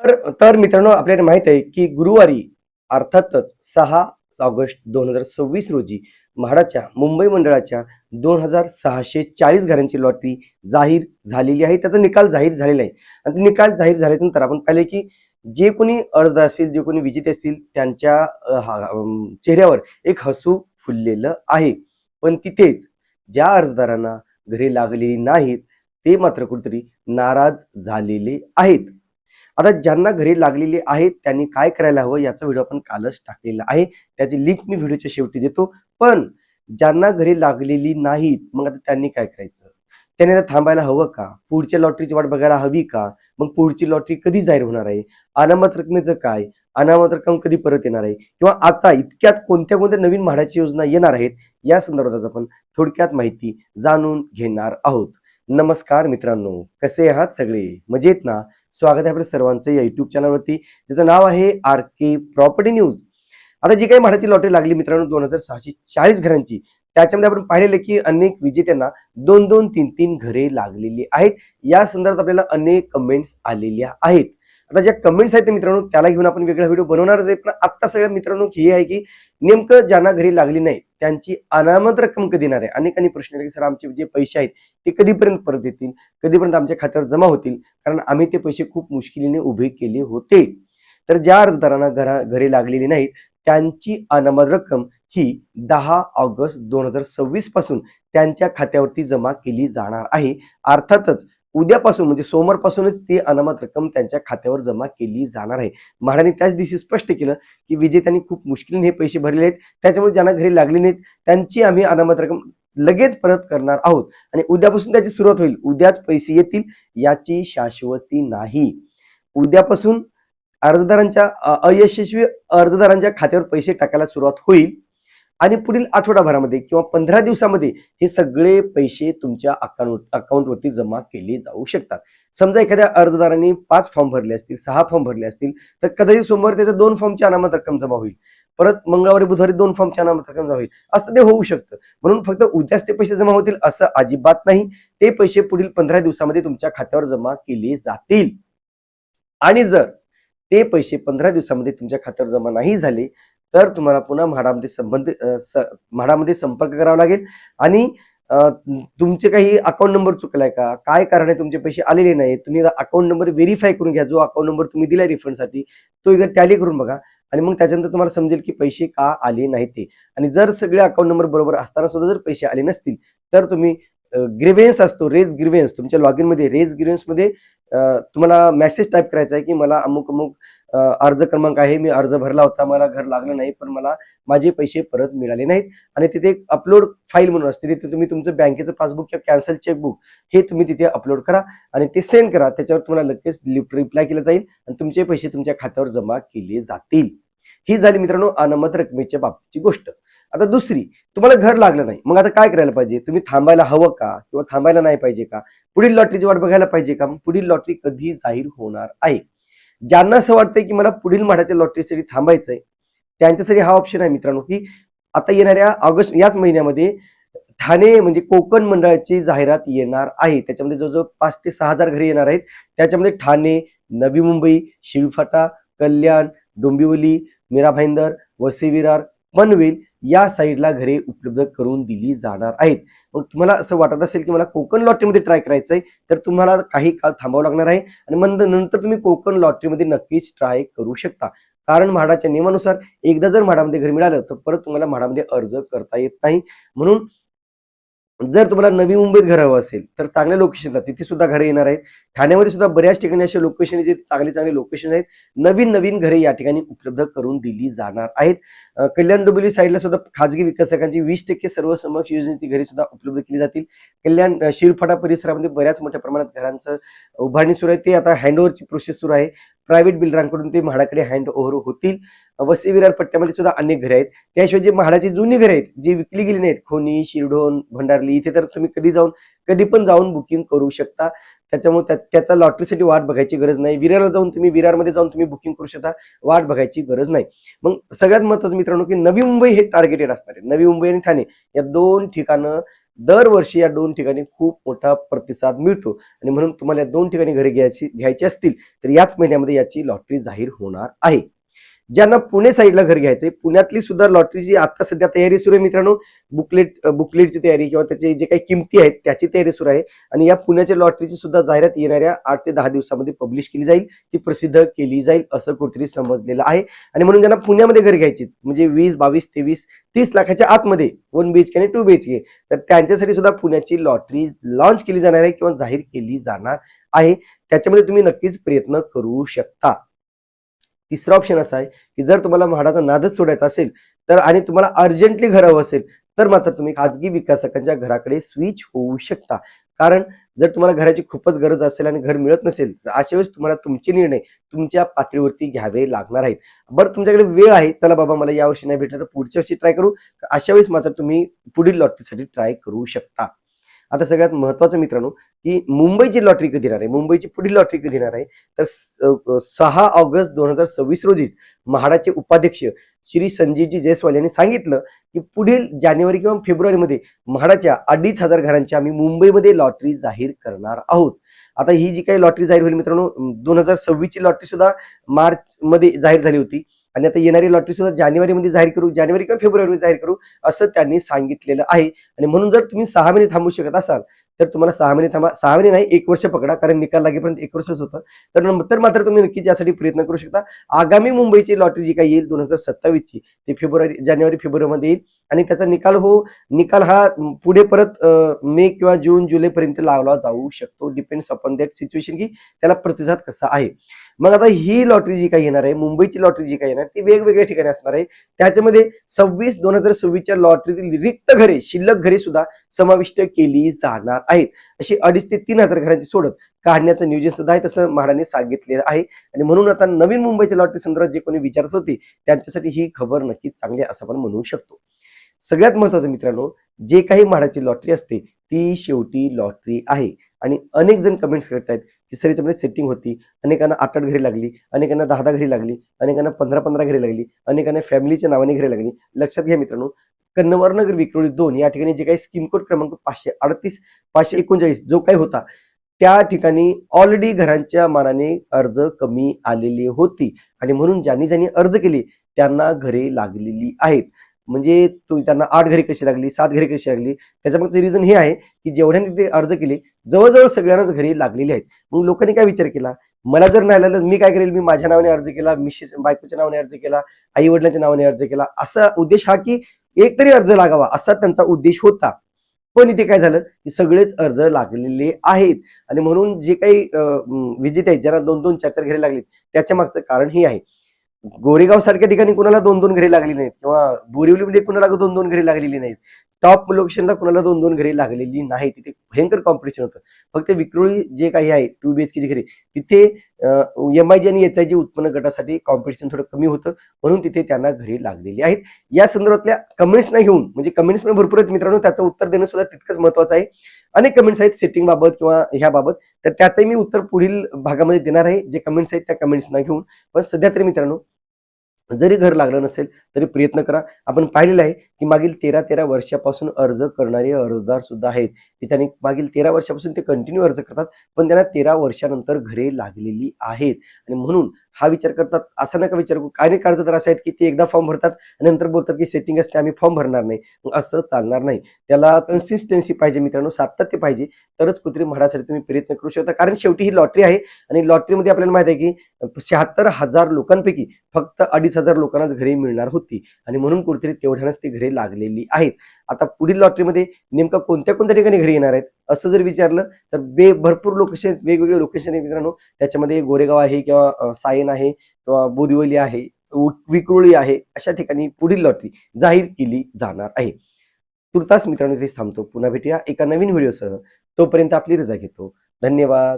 तर मित्रांनो, आपल्याला माहित आहे की गुरुवारी अर्थातच 6 ऑगस्ट 2026 रोजी म्हाडाच्या मुंबई मंडळाच्या 2640 घरांची लॉटरी जाहीर झालेली आहे. त्याचा निकाल जाहीर झालेला आहे आणि निकाल जाहीर झाल्यानंतर आपण पाहिले की जे कोणी अर्जदार असतील, जे कोणी विजेते असतील त्यांच्या चेहऱ्यावर एक हसू फुललेलं आहे. पण तिथेच ज्या अर्जदारांना घरे लागलेली नाहीत ते मात्र कुठेतरी नाराज झालेले आहेत. आता ज्यांना घरी लागलेली आहेत त्यांनी काय करायला हवं याचा व्हिडिओ आपण कालच टाकलेला आहे. त्याची लिंक मी व्हिडिओच्या शेवटी देतो. पण ज्यांना घरी लागलेली नाहीत मग आता त्यांनी काय करायचं? त्याने आता थांबायला हवं का? पुढच्या लॉटरीची वाट बघायला हवी का? मग पुढची लॉटरी कधी जाहीर होणार आहे? अनामत रकमेचं काय? अनामत रक्कम कधी परत येणार आहे? किंवा आता इतक्यात कोणत्या कोणत्या नवीन म्हाडाची योजना येणार आहेत या संदर्भात आपण थोडक्यात माहिती जाणून घेणार आहोत. नमस्कार मित्रांनो, कसे आहात सगळे? मजेत ना? स्वागत आहे आपल्या सर्वांचं या युट्यूब चॅनलवरती, ज्याचं नाव आहे RK प्रॉपर्टी न्यूज. आता जी काही म्हाडाची लॉटरी लागली मित्रांनो 2640 घरांची, त्याच्यामध्ये आपण पाहिलेलं की अनेक विजेत्यांना 2-2, 3-3 घरे लागलेली आहेत. या संदर्भात आपल्याला अनेक कमेंट्स आलेल्या आहेत. आता ज्या कमेंट्स आहेत मित्रांनो त्याला घेऊन आपण वेगळा व्हिडिओ बनवणारच आहे. पण आता सगळ्या मित्रांनो हे आहे की नेमकं ज्यांना घरी लागली नाही त्यांची अनामत रक्कम कधी येणार आहे? अनेकांनी प्रश्न की सर आमचे जे पैसे आहेत ते कधीपर्यंत परत येतील, कधीपर्यंत आमच्या खात्यावर जमा होतील, कारण आम्ही ते पैसे खूप मुश्किलीने उभे केले होते. तर ज्या अर्जदारांना घरी लागलेली नाहीत त्यांची अनामत रक्कम ही 10 ऑगस्ट 2026 पासून त्यांच्या खात्यावरती जमा केली जाणार आहे. अर्थातच उद्यापासून म्हणजे सोमवारपासूनच ती अनामत रक्कम त्यांच्या खात्यावर जमा केली जाणार आहे. म्हाडाने त्याच दिवशी स्पष्ट केलं की विजेत्यांनी खूप मुश्किलीने हे पैसे भरले आहेत, त्याच्यामुळे ज्यांना घरी लागले नाहीत त्यांची आम्ही अनामत रक्कम लगेच परत करणार आहोत आणि उद्यापासून त्याची सुरुवात होईल. उद्याच पैसे येतील याची शाश्वती नाही. उद्यापासून अर्जदारांच्या अयशस्वी अर्जदारांच्या खात्यावर पैसे टाकायला सुरुवात होईल आणि पुढील आठवडाभरामध्ये किंवा 15 दिवसामध्ये हे सगळे पैसे तुमच्या अकाउंटवरती जमा केले जाऊ शकतात. समजा एखाद्या अर्जदारांनी 5 फॉर्म भरले असतील, 6 फॉर्म भरले असतील, तर कदाचित सोमवारी त्याच्या 2 फॉर्मची अनामत रक्कम जमा होईल. परत मंगळवारी बुधवारी 2 फॉर्मची अनामत रक्कम जमा होईल. असं ते होऊ शकतं. म्हणून फक्त उद्याच ते पैसे जमा होतील असं अजिबात नाही. ते पैसे पुढील 15 दिवसामध्ये तुमच्या खात्यावर जमा केले जातील. आणि जर ते पैसे 15 दिवसामध्ये तुमच्या खात्यावर जमा नाही झाले तर तुम्हाला पुन्हा म्हाडामध्ये संपर्क करावा लागेल आणि तुमचे काही अकाउंट नंबर चुकलाय का, काय कारण आहे तुमचे पैसे आलेले नाही, तुम्ही अकाउंट नंबर व्हेरीफाय करून घ्या. जो अकाउंट नंबर तुम्ही दिलाय रिफंडसाठी तो एकदा टॅली करून बघा आणि मग त्याच्यानंतर तुम्हाला समजेल की पैसे का आले नाही ते. आणि जर सगळे अकाउंट नंबर बरोबर असताना सुद्धा जर पैसे आले नसतील तर तुम्ही ग्रीव्हन्स असतो, रेज ग्रीव्हन्स, तुमच्या लॉगिन मध्ये रेज ग्रीव्हन्स मध्ये तुम्हाला मेसेज टाईप करायचा आहे की मला अमुक अमुक अर्ज क्रमांक आहे, मी अर्ज भरला होता, मला घर लागलं नाही पण मला माझे पैसे परत मिळाले नाहीत. आणि तिथे एक अपलोड फाईल म्हणून असते, तिथे तुम्ही तुमचं बँकेचं पासबुक किंवा कॅन्सल चेकबुक हे तुम्ही तिथे अपलोड करा आणि ते सेंड करा. त्याच्यावर तुम्हाला लगेच रिप्लाय केला जाईल आणि तुमचे पैसे तुमच्या खात्यावर जमा केले जातील. ही झाली मित्रांनो अनामत रकमेच्या बाबतीची गोष्ट. आता दुसरी, तुम्हाला घर लागलं नाही, मग आता काय करायला पाहिजे? तुम्ही थांबायला हवं का किंवा थांबायला नाही पाहिजे का? पुढील लॉटरीची वाट बघायला पाहिजे का? पुढील लॉटरी कधी जाहीर होणार आहे? ज्यांना असं वाटतंय की मला पुढील म्हाडाच्या लॉटरीसाठी थांबायचंय त्यांच्यासाठी हा ऑप्शन आहे मित्रांनो की आता येणाऱ्या ऑगस्ट याच महिन्यामध्ये ठाणे म्हणजे कोकण मंडळाची जाहिरात येणार आहे. त्याच्यामध्ये जवळजवळ 5 ते 6 हजार घरे येणार आहेत. त्याच्यामध्ये ठाणे, नवी मुंबई, शिळफाटा, कल्याण, डोंबिवली, मीरा भाईंदर, वसई विरार, पनवेल या साईडला घरे उपलब्ध करून दिली जाणार आहेत. मग तुम्हाला असं वाटत असेल की मला कोकण लॉटरीमध्ये ट्राय करायचंय तर तुम्हाला काही काळ थांबावं लागणार आहे आणि मग नंतर तुम्ही कोकण लॉटरीमध्ये नक्कीच ट्राय करू शकता. कारण म्हाडाच्या नियमानुसार एकदा जर म्हाडामध्ये घर मिळालं तर परत तुम्हाला म्हाडामध्ये अर्ज करता येत नाही. म्हणून जर तुम्हाला नवी मुंबईत घर हवं असेल तर चांगल्या लोकेशनला तिथे सुद्धा घरे येणार आहेत. ठाण्यामध्ये सुद्धा बऱ्याच ठिकाणी असे लोकेशन जे चांगले लोकेशन आहेत, नवीन घरे या ठिकाणी उपलब्ध करून दिली जाणार आहेत. कल्याण डोंबिवली साईडला सुद्धा खाजगी विकासकांची 20% सर्वसमावेश योजनेची घरे सुद्धा उपलब्ध केली जातील. कल्याण शिळफाटा परिसरामध्ये बऱ्याच मोठ्या प्रमाणात घरांचं उभारणी सुरू आहे. ते आता हँडओव्हरची प्रोसेस सुरू आहे. प्रायव्हेट बिल्डरांकडून ते म्हाडाकडे हँड ओव्हर होतील. वसई विरार पट्ट्यामध्ये सुद्धा अनेक घरे आहेत. त्याशिवाय जे म्हाडाची जुनी घरे आहेत जी विकली गेली नाहीत, खोनी, शिरढोण, भंडारली, इथे तर तुम्ही कधी पण जाऊन बुकिंग करू शकता. त्याच्यामुळे त्याचा लॉटरीसाठी वाट बघायची गरज नाही. विरारमध्ये जाऊन तुम्ही बुकिंग करू शकता, वाट बघायची गरज नाही. मग सगळ्यात महत्त्वाचं मित्रांनो की नवी मुंबई हे टार्गेटेड असणार आहे. नवी मुंबई आणि ठाणे या 2 ठिकाणं दरवर्षी या 2 ठिकाणी खूप मोठा प्रतिसाद मिळतो आणि म्हणून तुम्हाला या 2 ठिकाणी घरे घ्यायची असतील तर याच महिन्यामध्ये याची लॉटरी जाहीर होणार आहे. ज्यांना पुणे साईडला घर घ्यायचंय, पुण्यातली सुद्धा लॉटरीची आता सध्या तयारी सुरू आहे मित्रांनो. बुकलेटची तयारी किंवा त्याचे जे काही किमती आहेत त्याची तयारी सुरू आहे आणि या पुण्याच्या लॉटरीची सुद्धा जाहिरात येणाऱ्या 8 ते 10 दिवसामध्ये पब्लिश केली जाईल, ती प्रसिद्ध केली जाईल असं कुठेतरी समजलेलं आहे. आणि म्हणून ज्यांना पुण्यामध्ये घर घ्यायची म्हणजे 20, 22, 23, 30 लाखाच्या आतमध्ये 1 BHK आणि 2 BHK तर त्यांच्यासाठी सुद्धा पुण्याची लॉटरी लॉन्च केली जाणार आहे किंवा जाहीर केली जाणार आहे. त्याच्यामध्ये तुम्ही नक्कीच प्रयत्न करू शकता. तिसरा ऑप्शन असा आहे की जर तुम्हाला म्हाडाचा नादच सोडायचा असेल तर आणि तुम्हाला अर्जंटली घर हवं असेल तर मात्र तुम्ही खाजगी विकासकांच्या घराकडे स्विच होऊ शकता. कारण जर तुम्हाला घराची खूपच गरज असेल आणि घर मिळत नसेल तर अशा वेळेस तुम्हाला तुमचे निर्णय तुमच्या पातळीवरती घ्यावे लागणार आहेत. बरं तुमच्याकडे वेळ आहे, चला बाबा मला यावर्षी नाही भेटलं तर पुढच्या वर्षी ट्राय करू, अशा वेळेस मात्र तुम्ही पुढील लॉटरीसाठी ट्राय करू शकता. आता सगळ्यात महत्वाचं मित्रांनो की मुंबईची लॉटरी कधी येणार आहे, मुंबईची पुढील लॉटरी कधी येणार आहे तर 6 ऑगस्ट 2026 रोजी म्हाडाचे उपाध्यक्ष श्री संजयजी जयस्वाल यांनी सांगितलं की पुढील जानेवारी किंवा फेब्रुवारीमध्ये म्हाडाच्या 2,500 घरांची आम्ही मुंबईमध्ये लॉटरी जाहीर करणार आहोत. आता ही जी काही लॉटरी जाहीर होईल मित्रांनो 2026 ची लॉटरी सुद्धा मार्च मध्ये जाहीर झाली होती आणि आता येणारी लॉटरी सुद्धा जानेवारीमध्ये जाहीर करू, जानेवारी किंवा फेब्रुवारीमध्ये जाहीर करू असं त्यांनी सांगितलेलं आहे. आणि म्हणून जर तुम्ही 6 महिने थांबू शकत असाल तर तुम्हाला 6 महिने थांबा, 6 महिने नाही 1 वर्ष पकडा कारण निकाल लागेपर्यंत 1 वर्षच होतं. तर नंतर मात्र तुम्ही नक्कीच यासाठी प्रयत्न करू शकता. आगामी मुंबईची लॉटरी जी काही येईल 2027 ची ती जानेवारी फेब्रुवारीमध्ये येईल आणि त्याचा निकाल हा पुढे परत मे किंवा जून जुलै पर्यंत लावला जाऊ शकतो. डिपेंड्स अपॉन दॅट सिच्युएशन की त्याला प्रतिसाद कसा आहे. मग आता ही लॉटरी जी काही येणार आहे, मुंबईची लॉटरी जी काही येणार ती वेगवेगळ्या ठिकाणी असणार आहे. त्याच्यामध्ये 2026 लॉटरीतील रिक्त घरे, शिल्लक घरे सुद्धा समाविष्ट केली जाणार आहेत. अशी 2,500 ते 3,000 घरांची सोडत काढण्याचं नियोजन सुद्धा आहे तसं म्हाडाने सांगितलेलं आहे. आणि म्हणून आता नवीन मुंबईच्या लॉटरी संदर्भात जे कोणी विचारत होते त्यांच्यासाठी ही खबर नक्कीच चांगली असं आपण म्हणू शकतो. सगळ्यात महत्वाचं मित्रांनो, जे काही म्हाडाची लॉटरी असते ती शेवटी लॉटरी आहे. आणि अनेक जण कमेंट्स करतायत की सर याच्यामध्ये सेटिंग होती, अनेकांना 8-8 घरी लागली, अनेकांना 10-10 घरी लागली, अनेकांना 15-15 घरी लागली, अनेकांना फॅमिलीच्या नावाने घरी लागली. लक्षात घ्या मित्रांनो, कन्नवरनगर विक्रोळी 2 या ठिकाणी जे काही स्कीम कोड क्रमांक 538 539 जो काही होता त्या ठिकाणी ऑलरेडी घरांच्या मानाने अर्ज कमी आलेली होती आणि म्हणून ज्यांनी अर्ज केले त्यांना घरे लागलेली आहेत. म्हणजे त्यांना 8 घरी कशी लागली, 7 घरी कशी लागली, त्याच्यामागचं रिझन हे आहे की जेवढ्यांनी ते अर्ज केले जवळजवळ सगळ्यांनाच घरी लागलेली आहेत. मग लोकांनी काय विचार केला, मला जर नाही आलं मी काय करेल, मी माझ्या नावाने अर्ज केला, मिसेस बायकोच्या नावाने अर्ज केला, आई वडिलांच्या नावाने अर्ज केला, असा उद्देश हा की एक तरी अर्ज लागावा असा त्यांचा उद्देश होता. पण इथे काय झालं की सगळेच अर्ज लागलेले आहेत आणि म्हणून जे काही विजेते आहेत ज्यांना 2-2, 4-4 घरे लागली त्याच्या मागचं कारण हे आहे. गोरेगाव सारख्या ठिकाणी कुणाला 2-2 घरे लागली नाहीत किंवा बोरिवलीमध्ये कुणाला 2-2 घरे लागलेली नाहीत. टॉप लोकेशनला कुणाला 2-2 घरे लागलेली नाही. तिथे भयंकर कॉम्पिटिशन होतं. फक्त विक्रोळी जे काही आहे 2 BHK ची घरे तिथे MIG आणि HIG उत्पन्न गटासाठी कॉम्पिटिशन थोडं कमी होतं म्हणून तिथे त्यांना घरे लागलेली आहेत. या संदर्भातल्या कमेंट्सना घेऊन म्हणजे कमेंट्स पण भरपूर आहेत मित्रांनो, त्याचं उत्तर देणं सुद्धा तितकंच महत्वाचं आहे. अनेक कमेंट्स आहेत सेटिंग बाबत किंवा ह्या बाबत, तर त्याचंही मी उत्तर पुढील भागामध्ये देणार आहे. जे कमेंट्स आहेत त्या कमेंट्सना घेऊन. पण सध्या तरी मित्रांनो जरी घर लागलं नसेल तरी प्रयत्न करा. आपण पाहिलेलं आहे की मागील 13-13 वर्षापासून अर्ज करणारे अर्जदार सुद्धा आहेत की त्यांनी मागील 13 वर्षापासून ते कंटिन्यू अर्ज करतात पण त्यांना 13 वर्षानंतर घरे लागलेली आहेत. आणि म्हणून हा विचार करतात, असं नका विचार करू. अनेक अर्जदार असे आहेत की ते एकदा फॉर्म भरतात आणि नंतर बोलतात की सेटिंग असते आम्ही फॉर्म भरणार नाही. असं चालणार नाही. त्याला कन्सिस्टन्सी पाहिजे मित्रांनो, सातत्य पाहिजे, तरच कुठेतरी म्हाडासाठी तुम्ही प्रयत्न करू शकता. कारण शेवटी ही लॉटरी आहे आणि लॉटरीमध्ये आपल्याला माहिती आहे की 76,000 लोकांपैकी फक्त 2,500 लोकांनाच घरे मिळणार होती आणि म्हणून कुठेतरी तेवढ्यानंच ती घरे लागलेली आहेत. आता पुढील लॉटरीमध्ये नेमकं कोणत्या कोणत्या ठिकाणी घरी येणार आहेत असं जर विचारलं तर भरपूर लोकेशन, वेगवेगळे लोकेशन आहे मित्रांनो. त्याच्यामध्ये गोरेगाव आहे किंवा सायन आहे किंवा बोरिवली आहे, विक्रोळी आहे, अशा ठिकाणी पुढील लॉटरी जाहीर केली जाणार आहे. तुर्तास मित्रांनो इथेच थांबतो. पुन्हा भेटूया एका नवीन व्हिडिओसह. तोपर्यंत आपली रजा घेतो. धन्यवाद.